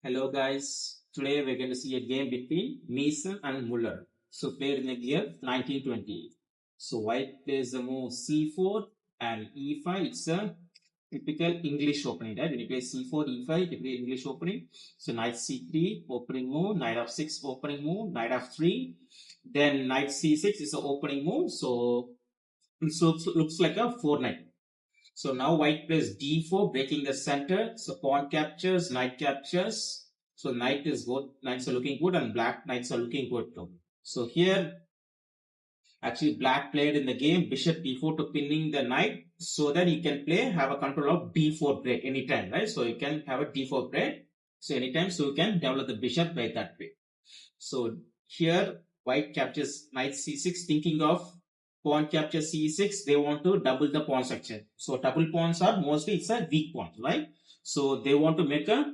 Hello guys, today we're going to see a game between Meesen and Mueller. So played in the year 1920. So white plays the move c4 and e5. It's a typical English opening, right? When you play c4, e5, typically English opening. So knight c3, opening move, knight f6, opening move, knight f3. Then knight c6 is the opening move. So it looks like a 4-knight. So now white plays d4, breaking the center. So pawn captures, knight captures. So knights are looking good and black knights are looking good too. So here, actually black played in the game bishop d4 to pinning the knight so that he can have a control of d4 break anytime, right? So you can have a d4 break. So anytime, so you can develop the bishop by that way. So here, white captures knight c6, thinking of pawn capture c6. They want to double the pawn structure. So double pawns are mostly it's a weak pawn, right? So they want to make a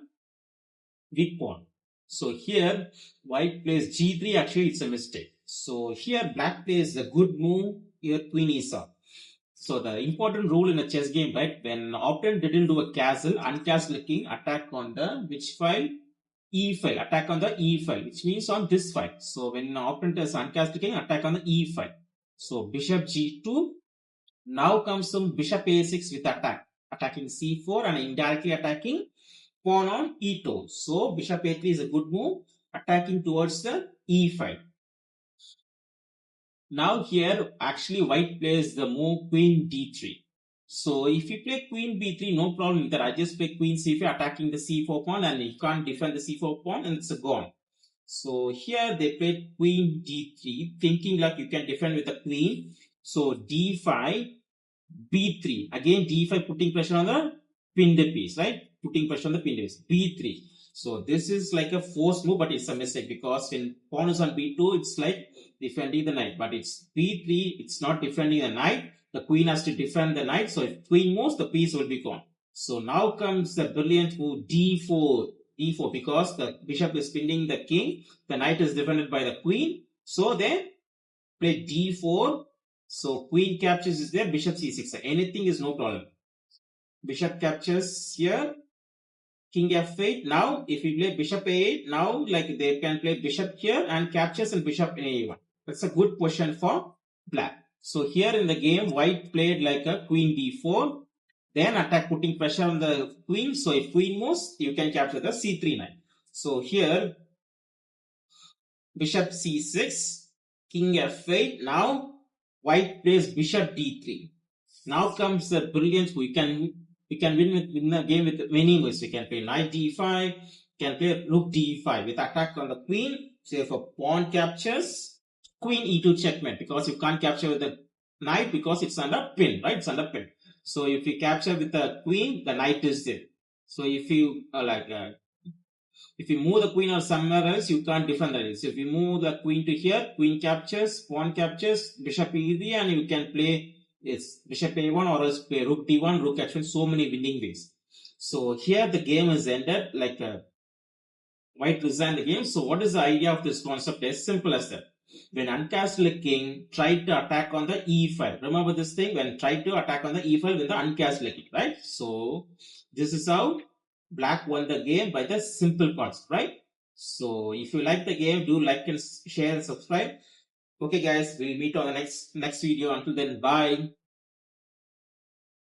weak pawn. So here, white plays g3. Actually, it's a mistake. So here, black plays a good move. Here, queen e7. So the important rule in a chess game, right? When opponent didn't do a castle, uncastle king, attack on the which file? E file, attack on the E file, which means on this file. So when opponent is uncastle king, attack on the E file. So bishop G2. Now comes some bishop A6 with attack, attacking C4 and indirectly attacking pawn on E2. So bishop A3 is a good move, attacking towards the E file. Now here, actually white plays the move queen D3. So if you play queen b3, no problem with that. I just play queen c5, attacking the c4 pawn, and you can't defend the c4 pawn, and it's gone. So here they played queen d3, thinking like you can defend with the queen. So d5, b3. Again d5 putting pressure on the pinned piece, right? Putting pressure on the pinned piece. b3. So this is like a forced move, but it's a mistake because when pawn is on b2, it's like defending the knight. But it's b3, it's not defending the knight. The queen has to defend the knight. So if queen moves, the piece will be gone. So now comes the brilliant move d4. d4 because the bishop is pinning the king. The knight is defended by the queen. So they play d4. So queen captures is there. Bishop c6. So anything is no problem. Bishop captures here. King f8. Now if we play bishop a8, now like they can play bishop here and captures and bishop in a1. That's a good position for black. So here in the game, white played like a queen d4, then attack putting pressure on the queen. So if queen moves, you can capture the c3 knight. So here, bishop c6, king f8. Now white plays bishop d3. Now comes the brilliance. We can win the game with many ways. We can play knight d5, can play rook d5 with attack on the queen. So for pawn captures, queen e2 checkmate because you can't capture with the knight because it's under pin, right? It's under pin. So if you capture with the queen, the knight is there. So if you if you move the queen or somewhere else, you can't defend that. So if you move the queen to here, queen captures, pawn captures, bishop e3, and you can play bishop a1 or else play rook d1, rook h1, so many winning ways. So here the game is ended, like white resigned the game. So what is the idea of this concept? As simple as that. When uncastled king tried to attack on the e file, remember this thing, when tried to attack on the e file with the uncastled king, right? So this is how black won the game by the simple concept, right? So if you like the game, do like and share and subscribe. Okay guys, we'll meet on the next video. Until then, bye.